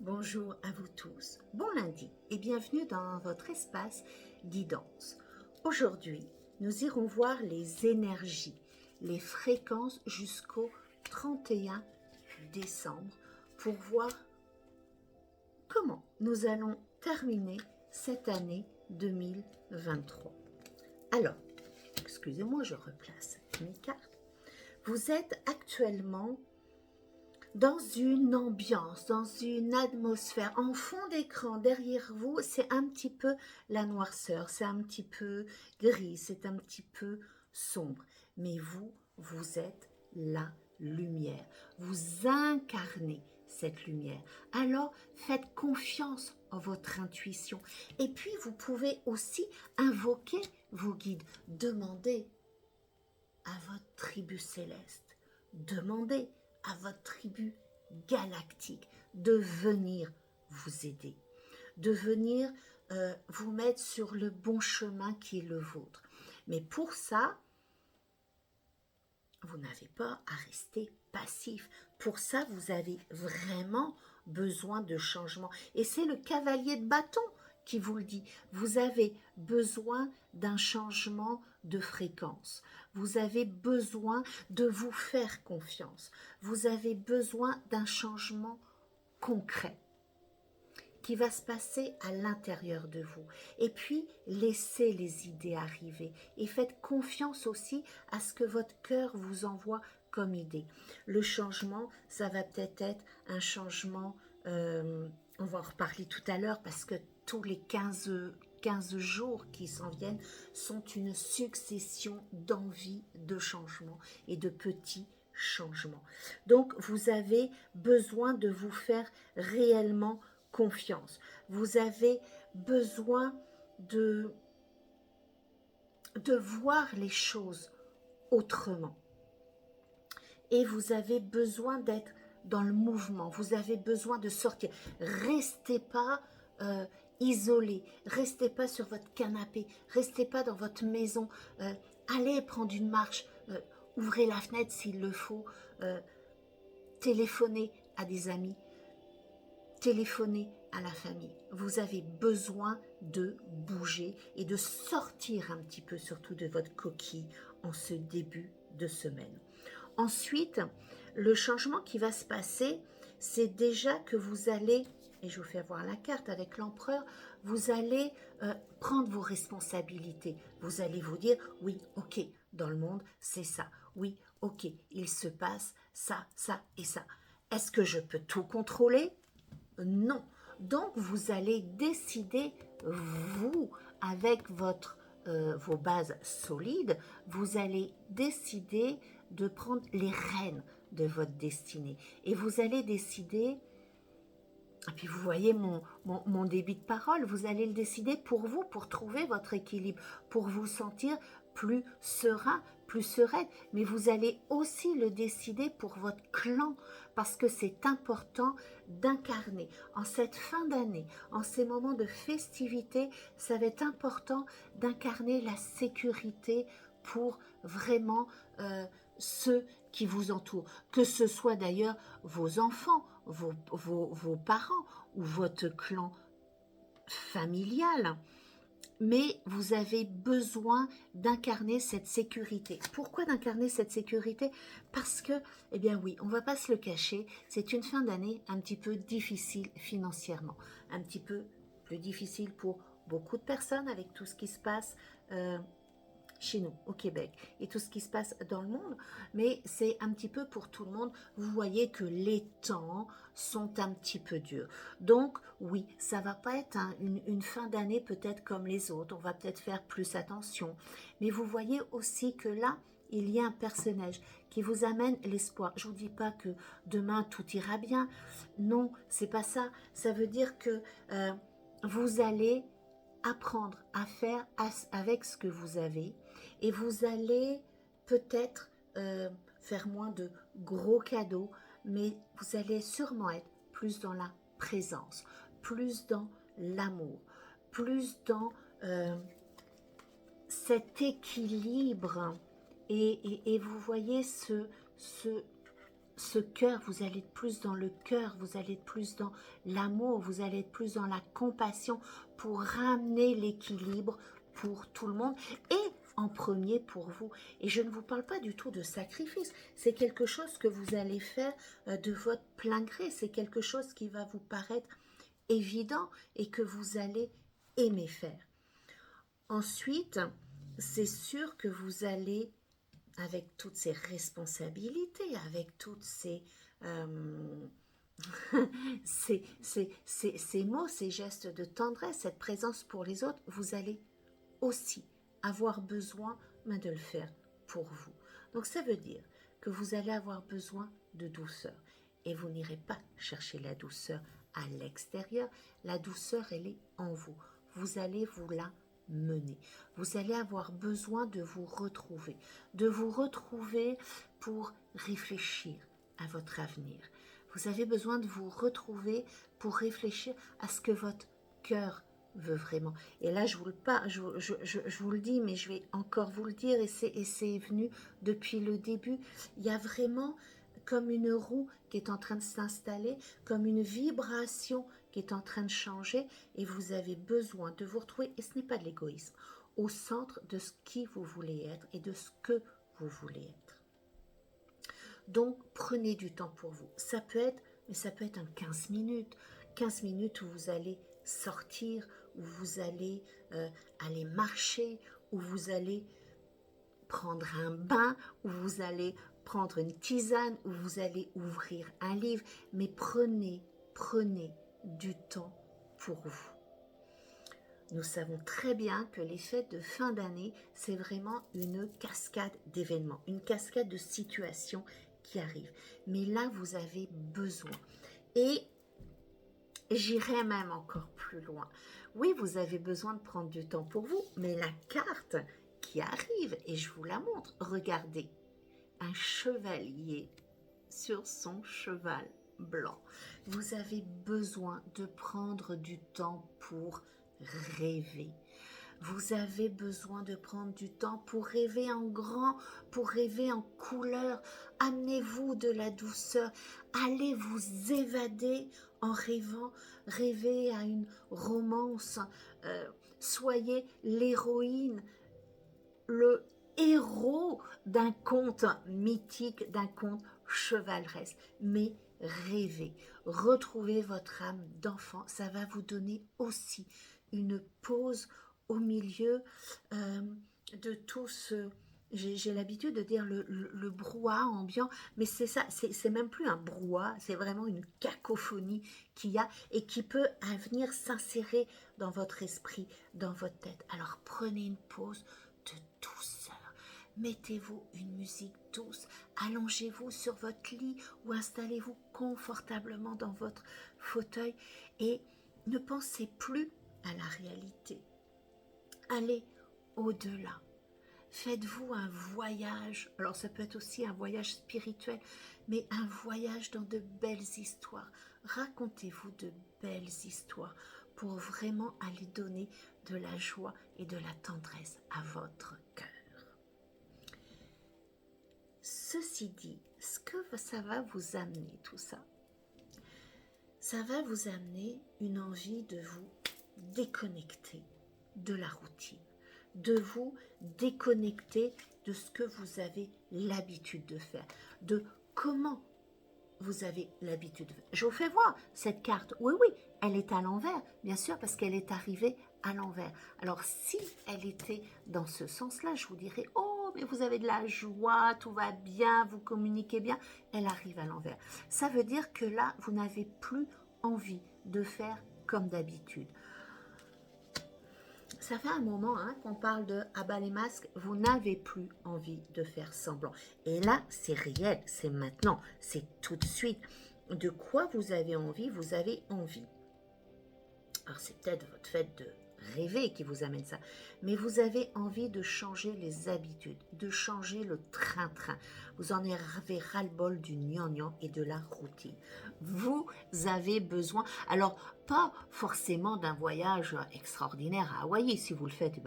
Bonjour à vous tous, bon lundi et bienvenue dans votre espace guidance. Aujourd'hui, nous irons voir les énergies, les fréquences jusqu'au 31 décembre pour voir comment nous allons terminer cette année 2023. Alors, excusez-moi, je replace mes cartes. Vous êtes actuellement dans une ambiance, dans une atmosphère. En fond d'écran, derrière vous, c'est un petit peu la noirceur, c'est un petit peu gris, c'est un petit peu sombre. Mais vous, vous êtes la lumière. Vous incarnez cette lumière. Alors, faites confiance en votre intuition. Et puis, vous pouvez aussi invoquer vos guides. Demandez à votre tribu céleste. Demandez à votre tribu galactique de venir vous aider, de venir vous mettre sur le bon chemin qui est le vôtre. Mais pour ça, vous n'avez pas à rester passif. Pour ça, vous avez vraiment besoin de changement. Et c'est le cavalier de bâton qui vous le dit. Vous avez besoin d'un changement de fréquence. Vous avez besoin de vous faire confiance. Vous avez besoin d'un changement concret qui va se passer à l'intérieur de vous. Et puis, laissez les idées arriver et faites confiance aussi à ce que votre cœur vous envoie comme idée. Le changement, ça va peut-être être un changement, on va en reparler tout à l'heure parce que tous les 15 jours qui s'en viennent sont une succession d'envies de changement et de petits changements. Donc, vous avez besoin de vous faire réellement confiance. Vous avez besoin de voir les choses autrement. Et vous avez besoin d'être dans le mouvement. Vous avez besoin de sortir. Restez pas isolé. Restez pas sur votre canapé. Restez pas dans votre maison. Allez prendre une marche. Ouvrez la fenêtre s'il le faut. Téléphonez à des amis. Téléphonez à la famille. Vous avez besoin de bouger et de sortir un petit peu surtout de votre coquille en ce début de semaine. Ensuite, le changement qui va se passer, c'est déjà que vous allez, et je vous fais voir la carte avec l'empereur, vous allez prendre vos responsabilités. Vous allez vous dire, oui, ok, dans le monde, c'est ça. Oui, ok, il se passe ça, ça et ça. Est-ce que je peux tout contrôler ? Non. Donc, vous allez décider, vous, avec vos bases solides, vous allez décider de prendre les rênes de votre destinée. Et vous allez décider, et puis vous voyez mon débit de parole, vous allez le décider pour vous, pour trouver votre équilibre, pour vous sentir plus serein, plus sereine. Mais vous allez aussi le décider pour votre clan, parce que c'est important d'incarner. En cette fin d'année, en ces moments de festivité, ça va être important d'incarner la sécurité pour vraiment ceux qui vous entourent. Que ce soit d'ailleurs vos enfants, vos parents ou votre clan familial. Mais vous avez besoin d'incarner cette sécurité. Pourquoi d'incarner cette sécurité? Parce que, eh bien oui, on ne va pas se le cacher, c'est une fin d'année un petit peu difficile financièrement, un petit peu plus difficile pour beaucoup de personnes avec tout ce qui se passe chez nous, au Québec, et tout ce qui se passe dans le monde, mais c'est un petit peu pour tout le monde. Vous voyez que les temps sont un petit peu durs. Donc, oui, ça va pas être une fin d'année peut-être comme les autres, on va peut-être faire plus attention, mais vous voyez aussi que là, il y a un personnage qui vous amène l'espoir. Je vous dis pas que demain tout ira bien, non, c'est pas ça. Ça veut dire que vous allez apprendre à faire avec ce que vous avez et vous allez peut-être faire moins de gros cadeaux, mais vous allez sûrement être plus dans la présence, plus dans l'amour, plus dans cet équilibre et vous voyez ce ce cœur, vous allez être plus dans le cœur, vous allez être plus dans l'amour, vous allez être plus dans la compassion pour ramener l'équilibre pour tout le monde et en premier pour vous. Et je ne vous parle pas du tout de sacrifice, c'est quelque chose que vous allez faire de votre plein gré, c'est quelque chose qui va vous paraître évident et que vous allez aimer faire. Ensuite, c'est sûr que vous allez, avec toutes ces responsabilités, avec toutes ces, ces mots, ces gestes de tendresse, cette présence pour les autres, vous allez aussi avoir besoin de le faire pour vous. Donc ça veut dire que vous allez avoir besoin de douceur. Et vous n'irez pas chercher la douceur à l'extérieur. La douceur, elle est en vous. Vous allez vous la mener. Vous allez avoir besoin de vous retrouver pour réfléchir à votre avenir. Vous avez besoin de vous retrouver pour réfléchir à ce que votre cœur veut vraiment. Et là, je vous le dis, mais je vais encore vous le dire, et c'est venu depuis le début. Il y a vraiment comme une roue qui est en train de s'installer, comme une vibration qui est en train de changer, et vous avez besoin de vous retrouver, et ce n'est pas de l'égoïsme, au centre de ce qui vous voulez être et de ce que vous voulez être. Donc, prenez du temps pour vous. Ça peut être un 15 minutes. 15 minutes où vous allez sortir, où vous allez aller marcher, où vous allez prendre un bain, où vous allez prendre une tisane, où vous allez ouvrir un livre. Mais prenez du temps pour vous. Nous savons très bien que les fêtes de fin d'année, c'est vraiment une cascade d'événements, une cascade de situations qui arrivent. Mais là, vous avez besoin. Et j'irai même encore plus loin. Oui, vous avez besoin de prendre du temps pour vous, mais la carte qui arrive, et je vous la montre, regardez, un chevalier sur son cheval blanc. Vous avez besoin de prendre du temps pour rêver. Vous avez besoin de prendre du temps pour rêver en grand, pour rêver en couleur. Amenez-vous de la douceur. Allez vous évader en rêvant. Rêvez à une romance. Soyez l'héroïne, le héros d'un conte mythique, d'un conte chevaleresque. Mais rêvez. Retrouvez votre âme d'enfant. Ça va vous donner aussi une pause au milieu de tout ce, j'ai l'habitude de dire le brouhaha ambiant, mais c'est ça, c'est même plus un brouhaha, c'est vraiment une cacophonie qu'il y a et qui peut venir s'insérer dans votre esprit, dans votre tête. Alors prenez une pause de douceur, mettez-vous une musique douce, allongez-vous sur votre lit ou installez-vous confortablement dans votre fauteuil et ne pensez plus à la réalité. Allez au-delà. Faites-vous un voyage. Alors ça peut être aussi un voyage spirituel, mais un voyage dans de belles histoires. Racontez-vous de belles histoires pour vraiment aller donner de la joie et de la tendresse à votre cœur. Ceci dit, ce que ça va vous amener tout ça? Ça va vous amener une envie de vous déconnecter de la routine, de vous déconnecter de ce que vous avez l'habitude de faire, de comment vous avez l'habitude de faire. Je vous fais voir cette carte. Oui, elle est à l'envers, bien sûr, parce qu'elle est arrivée à l'envers. Alors, si elle était dans ce sens-là, je vous dirais, oh, mais vous avez de la joie, tout va bien, vous communiquez bien. Elle arrive à l'envers. Ça veut dire que là, vous n'avez plus envie de faire comme d'habitude. Ça fait un moment qu'on parle de « abat les masques », vous n'avez plus envie de faire semblant. Et là, c'est réel, c'est maintenant, c'est tout de suite. De quoi vous avez envie? Vous avez envie. Alors, c'est peut-être votre fait de rêver qui vous amène ça. Mais vous avez envie de changer les habitudes, de changer le train-train. Vous en avez ras-le-bol du gnangnan et de la routine. Vous avez besoin, alors pas forcément d'un voyage extraordinaire à Hawaï. Si vous le faites,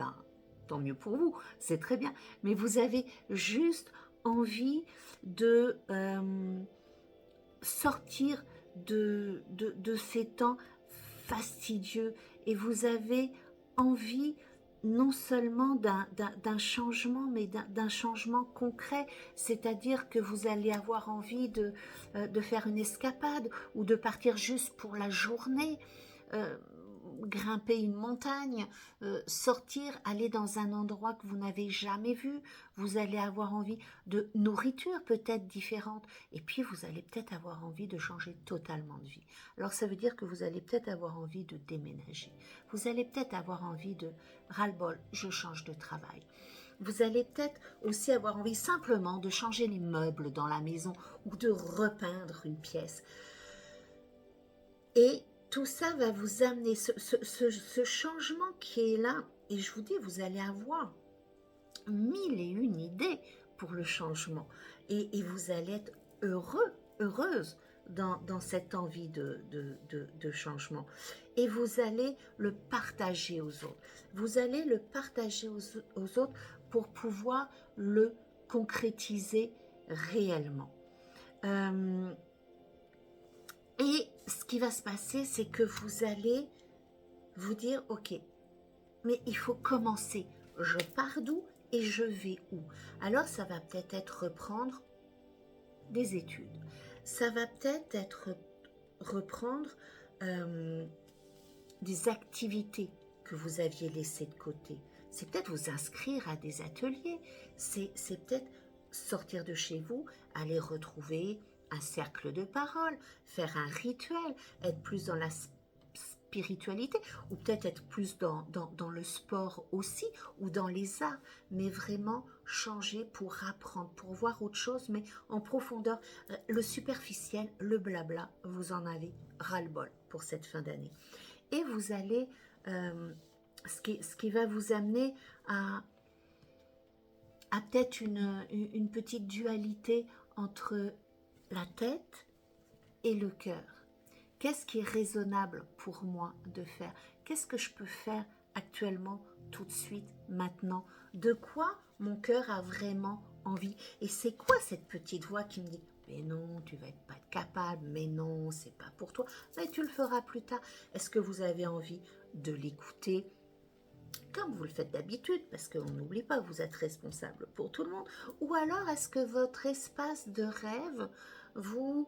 tant mieux pour vous, c'est très bien. Mais vous avez juste envie de sortir de ces temps fastidieux et vous avez envie non seulement d'un changement, mais d'un changement concret, c'est-à-dire que vous allez avoir envie de faire une escapade ou de partir juste pour la journée, euh, grimper une montagne, sortir, aller dans un endroit que vous n'avez jamais vu, vous allez avoir envie de nourriture peut-être différente, et puis vous allez peut-être avoir envie de changer totalement de vie. Alors ça veut dire que vous allez peut-être avoir envie de déménager, vous allez peut-être avoir envie de ras-le-bol, je change de travail. Vous allez peut-être aussi avoir envie simplement de changer les meubles dans la maison ou de repeindre une pièce. Et tout ça va vous amener ce changement qui est là. Et je vous dis, vous allez avoir 1001 idées pour le changement. Et vous allez être heureux, heureuse dans cette envie de changement. Et vous allez le partager aux autres. Vous allez le partager aux autres pour pouvoir le concrétiser réellement. Et ce qui va se passer, c'est que vous allez vous dire, ok, mais il faut commencer. Je pars d'où et je vais où? Alors ça va peut-être être reprendre des études. Ça va peut-être être reprendre des activités que vous aviez laissées de côté. C'est peut-être vous inscrire à des ateliers. C'est peut-être sortir de chez vous, aller retrouver un cercle de parole, faire un rituel, être plus dans la spiritualité, ou peut-être être plus dans le sport aussi, ou dans les arts, mais vraiment changer pour apprendre, pour voir autre chose, mais en profondeur. Le superficiel, le blabla, vous en avez ras-le-bol pour cette fin d'année. Et vous allez, ce qui va vous amener à peut-être une petite dualité entre la tête et le cœur. Qu'est-ce qui est raisonnable pour moi de faire? Qu'est-ce que je peux faire actuellement, tout de suite, maintenant? De quoi mon cœur a vraiment envie? Et c'est quoi cette petite voix qui me dit « Mais non, tu vas pas être capable, mais non, c'est pas pour toi. Mais tu le feras plus tard. » Est-ce que vous avez envie de l'écouter comme vous le faites d'habitude, parce qu'on n'oublie pas, vous êtes responsable pour tout le monde, ou alors est-ce que votre espace de rêve vous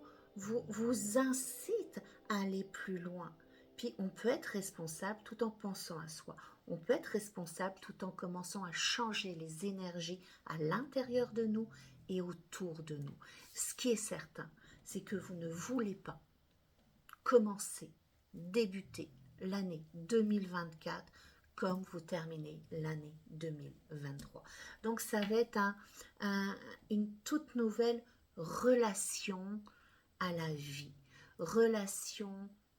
incite à aller plus loin? Puis on peut être responsable tout en pensant à soi. On peut être responsable tout en commençant à changer les énergies à l'intérieur de nous et autour de nous. Ce qui est certain, c'est que vous ne voulez pas commencer, débuter l'année 2024 comme vous terminez l'année 2023. Donc ça va être une toute nouvelle relation à la vie, relation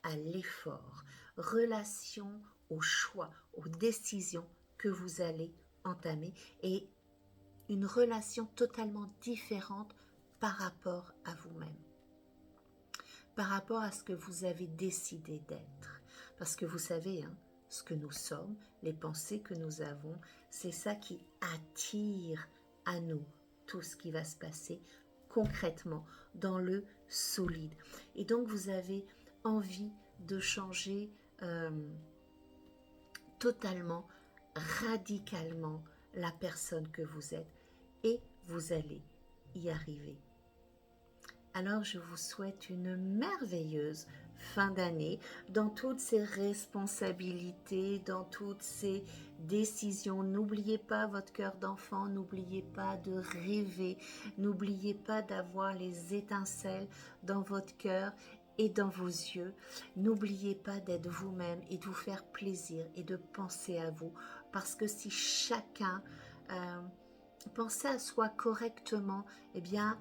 à l'effort, relation au choix, aux décisions que vous allez entamer et une relation totalement différente par rapport à vous-même, par rapport à ce que vous avez décidé d'être. Parce que vous savez, ce que nous sommes, les pensées que nous avons, c'est ça qui attire à nous tout ce qui va se passer concrètement dans le solide. Et donc vous avez envie de changer totalement, radicalement la personne que vous êtes et vous allez y arriver. Alors je vous souhaite une merveilleuse fin d'année dans toutes ces responsabilités, dans toutes ces décisions. N'oubliez pas votre cœur d'enfant, n'oubliez pas de rêver, n'oubliez pas d'avoir les étincelles dans votre cœur et dans vos yeux. N'oubliez pas d'être vous-même et de vous faire plaisir et de penser à vous, parce que si chacun pensait à soi correctement, eh bien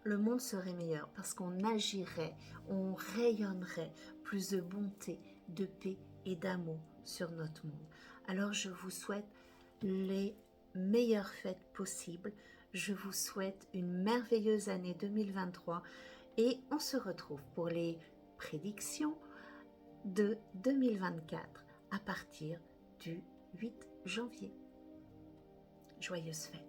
le monde serait meilleur, parce qu'on agirait, on rayonnerait plus de bonté, de paix et d'amour sur notre monde. Alors je vous souhaite les meilleures fêtes possibles. Je vous souhaite une merveilleuse année 2023 et on se retrouve pour les prédictions de 2024 à partir du 8 janvier. Joyeuses fêtes!